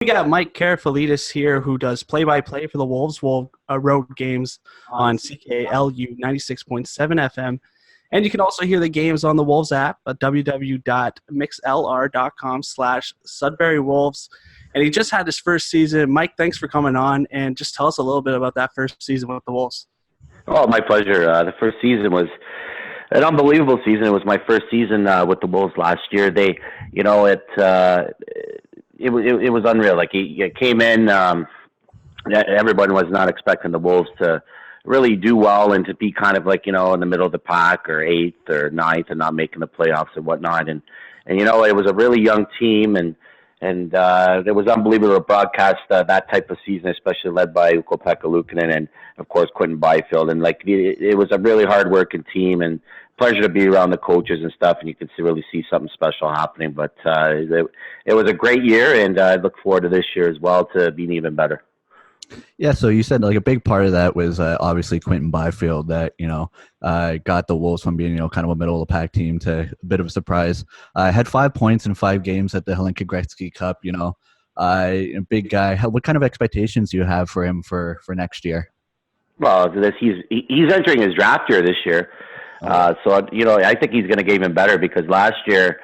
We got Mike Karafilides here, who does play-by-play for the Wolves road games on CKLU 96.7 FM. And you can also hear the games on the Wolves app at www.mixlr.com/Sudbury Wolves. And he just had his first season. Mike, thanks for coming on, and just tell us a little bit about that first season with the Wolves. Oh, my pleasure. The first season was an unbelievable season. It was my first season with the Wolves last year. It was unreal. Like it came in, everyone was not expecting the Wolves to really do well and to be kind of like, in the middle of the pack or eighth or ninth and not making the playoffs and whatnot. And it was a really young team and it was unbelievable to broadcast that type of season, especially led by Ukko-Pekka Luukkonen and of course Quentin Byfield. And it was a really hard working team and pleasure to be around the coaches and stuff, and you can really see something special happening. But it was a great year, and I look forward to this year as well to being even better. Yeah, so you said like a big part of that was obviously Quentin Byfield that got the Wolves from being kind of a middle of the pack team to a bit of a surprise. Had 5 points in 5 games at the Hlinka Gretzky Cup. A big guy. What kind of expectations do you have for him for next year? Well, he's entering his draft year this year. So I think he's going to get even better because last year,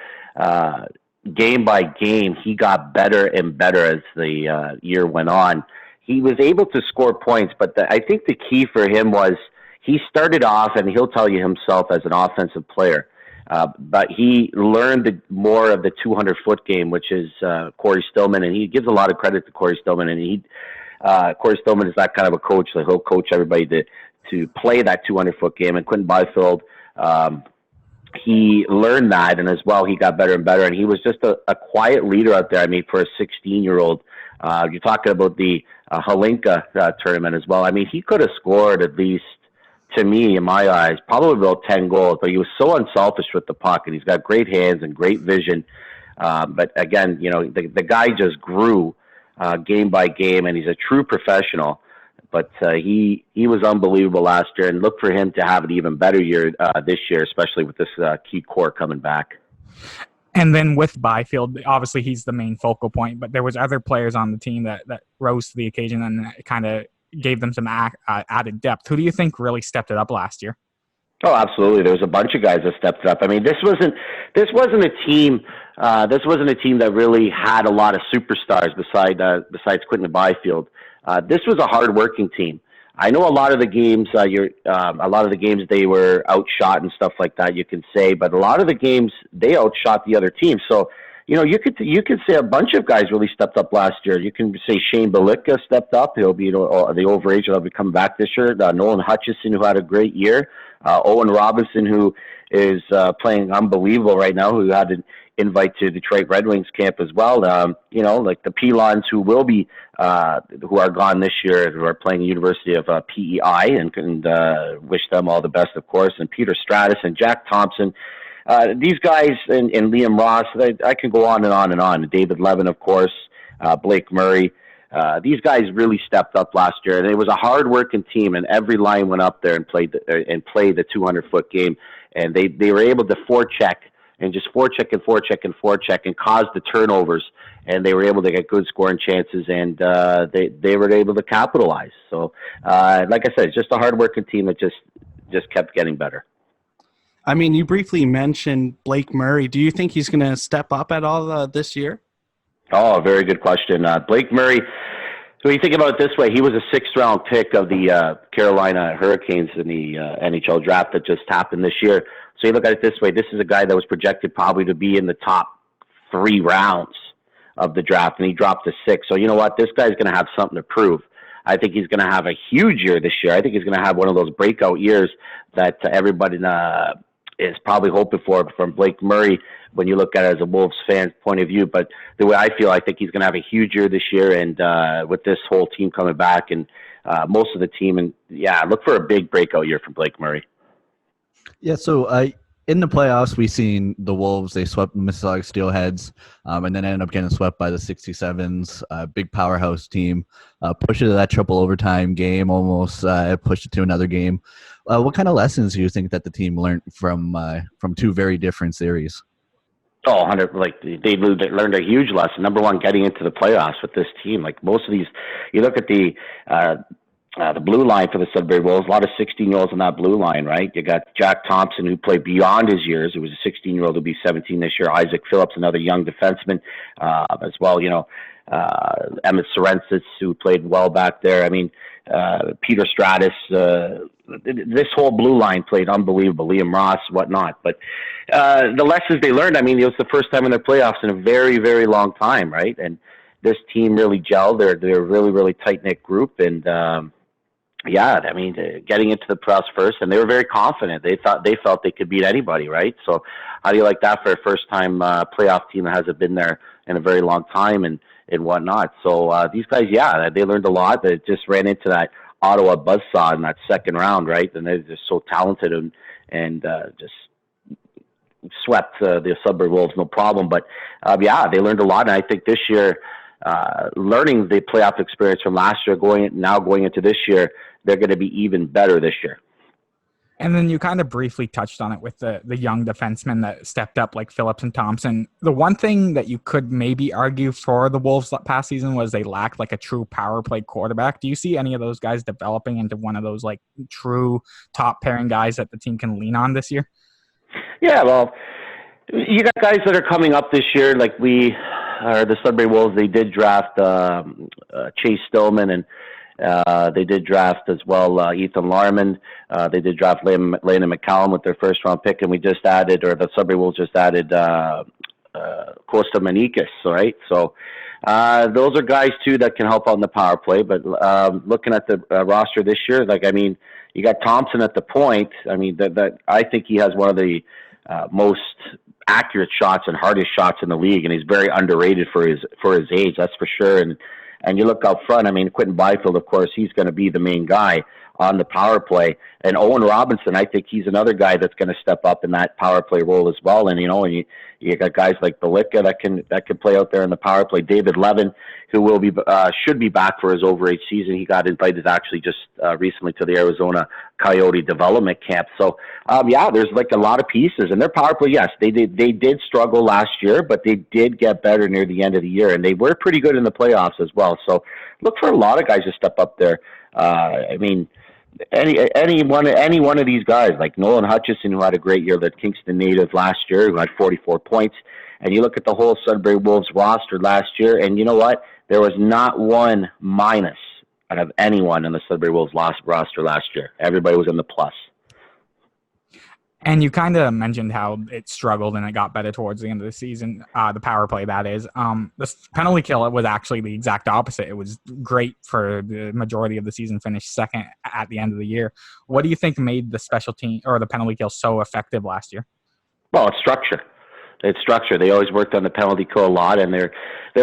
game by game, he got better and better as the year went on. He was able to score points, but I think the key for him was he started off, and he'll tell you himself as an offensive player, but he learned more of the 200-foot game, which is Corey Stillman, and he gives a lot of credit to Corey Stillman, and Corey Stillman is that kind of a coach. Like he'll coach everybody to play that 200-foot game. And Quentin Byfield, he learned that, and as well, he got better and better. And he was just a quiet leader out there. I mean, for a 16-year-old, you're talking about the Hlinka tournament as well. I mean, he could have scored at least, to me, in my eyes, probably about 10 goals. But he was so unselfish with the puck, and he's got great hands and great vision. But again, the guy just grew game by game, and he's a true professional. But he was unbelievable last year, and look for him to have an even better year this year, especially with this key core coming back. And then with Byfield, obviously he's the main focal point, but there was other players on the team that rose to the occasion and kind of gave them some added depth. Who do you think really stepped it up last year? Oh, absolutely. There was a bunch of guys that stepped it up. I mean, this wasn't a team. This wasn't a team that really had a lot of superstars besides Quentin Byfield. This was a hard-working team. I know a lot of the games, they were outshot and stuff like that. You can say, but a lot of the games they outshot the other team. So, you could say a bunch of guys really stepped up last year. You can say Shane Balicka stepped up. He'll be the overage that'll be coming back this year. Nolan Hutchison, who had a great year. Owen Robinson, who is playing unbelievable right now, who had an invite to Detroit Red Wings camp as well. Like the Pelons who will be, who are gone this year, who are playing the University of PEI, and wish them all the best, of course. And Peter Stratus and Jack Thompson. These guys and Liam Ross, I can go on and on and on. David Levin, of course, Blake Murray. These guys really stepped up last year, and it was a hard-working team. And every line went up there and played the 200-foot game, and they were able to forecheck and just forecheck and cause the turnovers, and they were able to get good scoring chances, and they were able to capitalize. So, like I said, it's just a hard-working team that just kept getting better. I mean, you briefly mentioned Blake Murray. Do you think he's going to step up at all this year? Oh, very good question. Blake Murray, so you think about it this way, he was a 6th-round pick of the Carolina Hurricanes in the NHL draft that just happened this year. So you look at it this way, this is a guy that was projected probably to be in the top 3 rounds of the draft, and he dropped to 6. So you know what? This guy's going to have something to prove. I think he's going to have a huge year this year. I think he's going to have one of those breakout years that everybody is probably hoping for from Blake Murray when you look at it as a Wolves fan point of view. But the way I feel, I think he's going to have a huge year this year, and with this whole team coming back and most of the team, and look for a big breakout year from Blake Murray. Yeah, so in the playoffs, we seen the Wolves, they swept the Mississauga Steelheads, and then ended up getting swept by the 67s, big powerhouse team, pushed it to that triple overtime game, almost pushed it to another game. What kind of lessons do you think that the team learned from 2 very different series? Oh, 100, like they learned a huge lesson. Number one, getting into the playoffs with this team. Like most of these, you look at the blue line for the Sudbury Wolves, a lot of 16-year-olds on that blue line, right? You got Jack Thompson, who played beyond his years. He was a 16-year-old who'll be 17 this year. Isaac Phillips, another young defenseman, as well. Emmett Sorensis, who played well back there. I mean, Peter Stratus, this whole blue line played unbelievable. Liam Ross, whatnot. But the lessons they learned, I mean, it was the first time in their playoffs in a very, very long time, right? And this team really gelled. They're a really, really tight-knit group. And, getting into the playoffs first, and they were very confident. They felt they could beat anybody, right? So how do you like that for a first-time playoff team that hasn't been there in a very long time and whatnot? So these guys, they learned a lot. They just ran into that Ottawa buzzsaw in that second round, right? And they're just so talented and just swept the Sudbury Wolves, no problem. But they learned a lot, and I think this year, learning the playoff experience from last year, going into this year, they're going to be even better this year. And then you kind of briefly touched on it with the young defensemen that stepped up, like Phillips and Thompson. The one thing that you could maybe argue for the Wolves past season was they lacked like a true power play quarterback. Do you see any of those guys developing into one of those like true top pairing guys that the team can lean on this year? Yeah, well, you got guys that are coming up this year, like the Sudbury Wolves. They did draft Chase Stillman, and they did draft as well Ethan Larman. They did draft Landon McCallum with their first-round pick, and the Sudbury Wolves just added Costa Manikis, right? So those are guys, too, that can help out in the power play. But looking at the roster this year, you got Thompson at the point. I mean, that I think he has one of the most accurate shots and hardest shots in the league, and he's very underrated for his age, that's for sure. And you look out front, I mean, Quinton Byfield, of course, he's going to be the main guy on the power play. And Owen Robinson, I think he's another guy that's going to step up in that power play role as well. And, you got guys like Belicka that can play out there in the power play. David Levin, who should be back for his over-age season. He got invited actually just recently to the Arizona Coyote development camp. So, there's like a lot of pieces. And their power play, yes, they did struggle last year, but they did get better near the end of the year. And they were pretty good in the playoffs as well. So look for a lot of guys to step up there. I mean, any one of these guys, like Nolan Hutchison, who had a great year, that Kingston native last year, who had 44 points. And you look at the whole Sudbury Wolves roster last year, and you know what? There was not one minus out of anyone in the Sudbury Wolves roster last year. Everybody was in the plus. And you kind of mentioned how it struggled and it got better towards the end of the season, the power play, that is. The penalty kill was actually the exact opposite. It was great for the majority of the season, finished second at the end of the year. What do you think made the special team or the penalty kill so effective last year? Well, it's structure. It's structure. They always worked on the penalty kill a lot, and their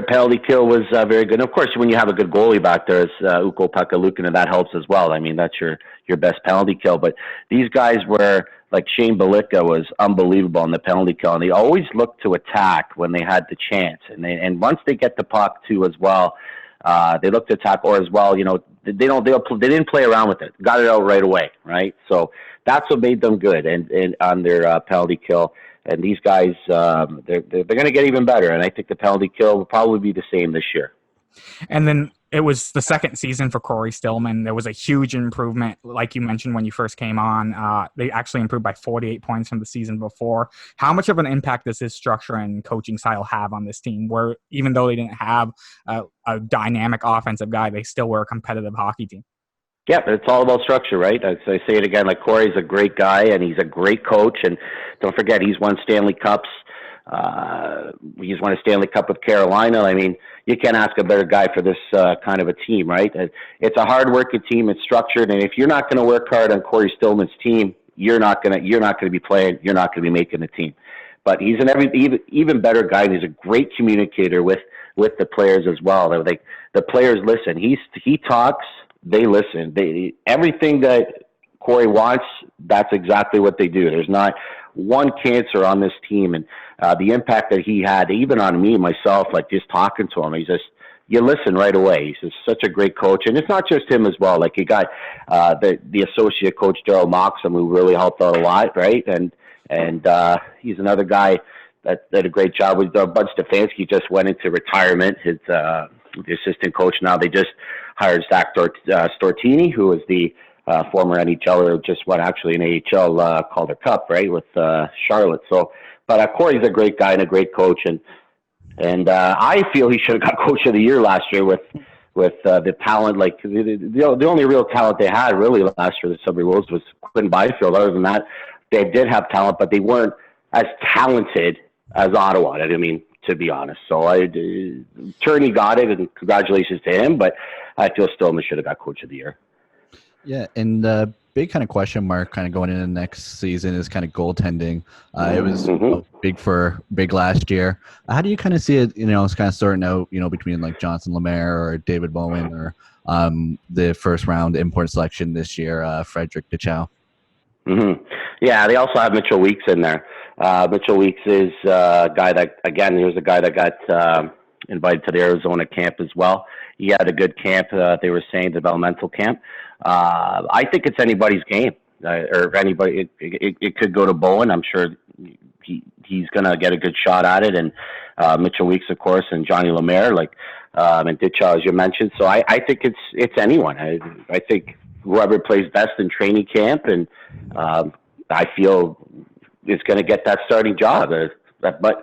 penalty kill was very good. And of course, when you have a good goalie back there, it's Ukko-Pekka Luukkonen, that helps as well. I mean, that's your best penalty kill. But these guys were, like Shane Belicka was unbelievable on the penalty kill, and they always looked to attack when they had the chance. And once they get the puck too as well, they look to attack, or as well, they didn't play around with it. Got it out right away, right? So that's what made them good and on their penalty kill. And these guys, they're going to get even better. And I think the penalty kill will probably be the same this year. And then it was the second season for Corey Stillman. There was a huge improvement, like you mentioned when you first came on. They actually improved by 48 points from the season before. How much of an impact does his structure and coaching style have on this team, where even though they didn't have a dynamic offensive guy, they still were a competitive hockey team? Yeah, but it's all about structure, right? I say it again, like Corey's a great guy and he's a great coach. And don't forget, he's won Stanley Cups. He's won a Stanley Cup with Carolina. I mean, you can't ask a better guy for this kind of a team, right? It's a hard-working team. It's structured, and if you're not going to work hard on Corey Stillman's team, you're not going to be playing. You're not going to be making the team. But he's an even better guy. And he's a great communicator with the players as well. The players listen. He talks. They listen. Everything that Corey wants, that's exactly what they do. There's not one cancer on this team, and the impact that he had, even on me, myself, like just talking to him, you listen right away. He's just such a great coach, and it's not just him as well. Like you got the associate coach Daryl Moxham, who really helped out a lot, right? And he's another guy did a great job with Bud Stefanski. Just went into retirement. His the assistant coach now. They just hired Zach Stortini, who is the former NHLer, just won actually an AHL Calder Cup, right, with Charlotte. So, but Corey's a great guy and a great coach, and I feel he should have got Coach of the Year last year with the talent. Like the only real talent they had really last year, the Sudbury Wolves, was Quinn Byfield. Other than that, they did have talent, but they weren't as talented as Ottawa. I mean, to be honest. So Turney got it, and congratulations to him. But I feel Stillman should have got Coach of the Year. Yeah, and the big kind of question mark kind of going into next season is kind of goaltending. It was big last year. How do you kind of see it, it's kind of starting out, between like Jonathan Lemaire or David Bowen or the first round import selection this year, Frederick Dechow? Mm-hmm. Yeah, they also have Mitchell Weeks in there. Mitchell Weeks is a guy that, again, he was a guy that got invited to the Arizona camp as well. He had a good camp, they were saying, developmental camp. I think it's anybody's game, or anybody. It could go to Bowen. I'm sure he's going to get a good shot at it. And Mitchell Weeks, of course, and Johnny Lemaire, and Ditchow, as you mentioned. So I think it's anyone. I think whoever plays best in training camp, and I feel is going to get that starting job. But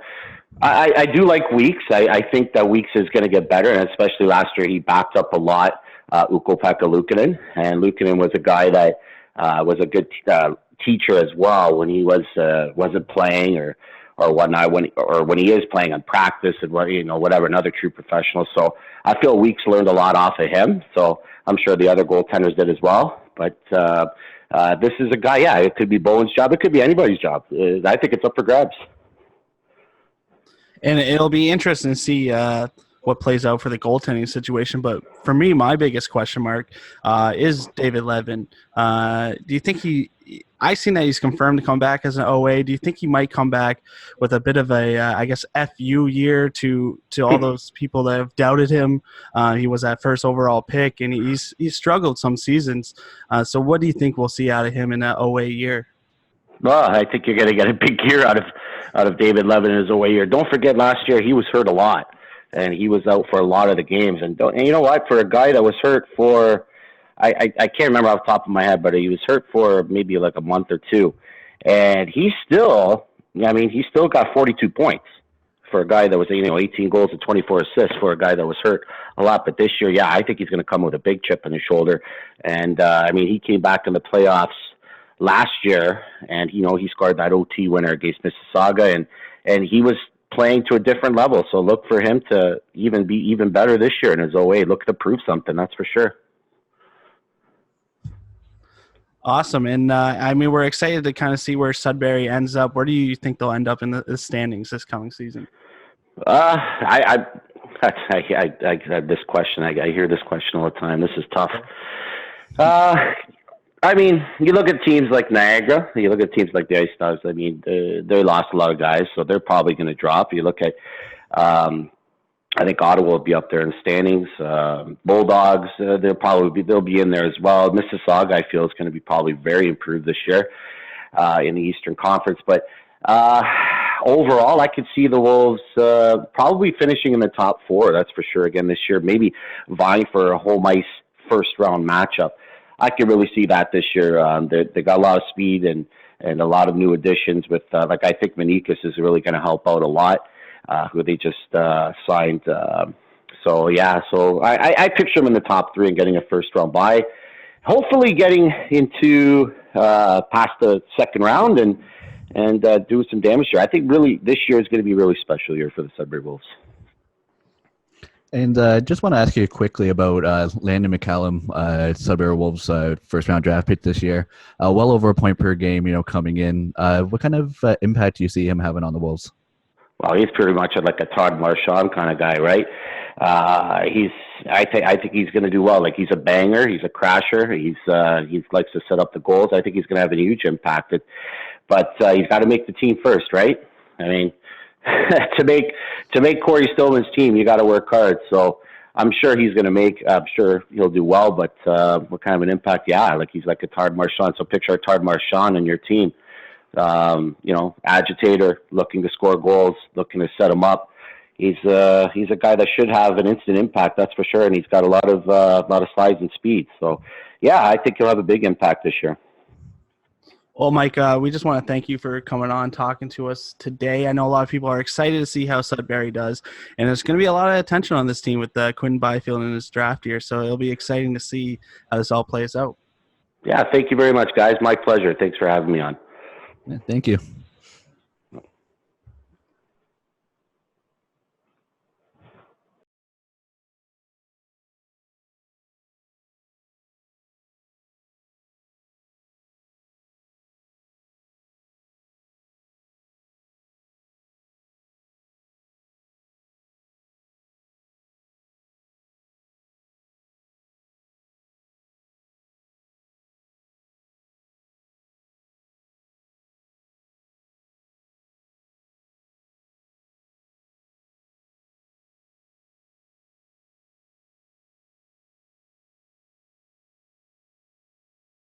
I do like Weeks. I think that Weeks is going to get better, and especially last year he backed up a lot Ukko-Pekka Luukkonen, and Luukkonen was a guy that was a good teacher as well when he wasn't playing or whatnot, when he is playing on practice and whatever, another true professional. So I feel Weeks learned a lot off of him. So I'm sure the other goaltenders did as well. But this is a guy. Yeah, it could be Bowen's job. It could be anybody's job. I think it's up for grabs. And it'll be interesting to see what plays out for the goaltending situation. But for me, my biggest question mark is David Levin. Do you think I seen that he's confirmed to come back as an OA. Do you think he might come back with a bit of a, FU year to all those people that have doubted him? He was that first overall pick, and he's struggled some seasons. So what do you think we'll see out of him in that OA year? Well, I think you're going to get a big year out of David Levin in his OA year. Don't forget last year he was hurt a lot, and he was out for a lot of the games. And you know what? For a guy that was hurt for I can't remember off the top of my head, but he was hurt for maybe like a month or two. And he still got 42 points for a guy that was, 18 goals and 24 assists for a guy that was hurt a lot. But this year, I think he's going to come with a big chip on his shoulder. And, he came back in the playoffs last year, and, he scored that OT winner against Mississauga, and he was playing to a different level. So look for him to be even better this year in his OA. Look to prove something, that's for sure. Awesome. And we're excited to kind of see where Sudbury ends up. Where do you think they'll end up in the standings this coming season? I this question. I hear this question all the time. This is tough. You look at teams like Niagara. You look at teams like the Ice Dogs. They lost a lot of guys, so they're probably going to drop. You look at I think Ottawa will be up there in the standings. Bulldogs, they'll be in there as well. Mississauga, I feel, is going to be probably very improved this year in the Eastern Conference. But overall, I could see the Wolves probably finishing in the top four. That's for sure. Again this year, maybe vying for a home ice first round matchup. I could really see that this year. They got a lot of speed and a lot of new additions. With I think Manikas is really going to help out a lot. Who they just signed. So I picture him in the top three and getting a first round bye. Hopefully getting into past the second round and do some damage here. I think really this year is going to be a really special year for the Sudbury Wolves. And just want to ask you quickly about Landon McCallum, Sudbury Wolves' first round draft pick this year. Well over a point per game, coming in. What kind of impact do you see him having on the Wolves? Well, he's pretty much like a Todd Marchand kind of guy, right? I think he's going to do well. Like, he's a banger, he's a crasher, he likes to set up the goals. I think he's going to have a huge impact. But he's got to make the team first, right? To make Corey Stillman's team, you got to work hard. So I'm sure I'm sure he'll do well. But what kind of an impact? Yeah, like he's like a Todd Marchand. So picture a Todd Marchand in your team. agitator, looking to score goals, looking to set them up. He's a guy that should have an instant impact, that's for sure, and he's got a lot of size and speed. So, yeah, I think he'll have a big impact this year. Well, Mike, we just want to thank you for coming on, talking to us today. I know a lot of people are excited to see how Sudbury does, and there's going to be a lot of attention on this team with Quinn Byfield in his draft year, so it'll be exciting to see how this all plays out. Yeah, thank you very much, guys. My pleasure. Thanks for having me on. Yeah, thank you.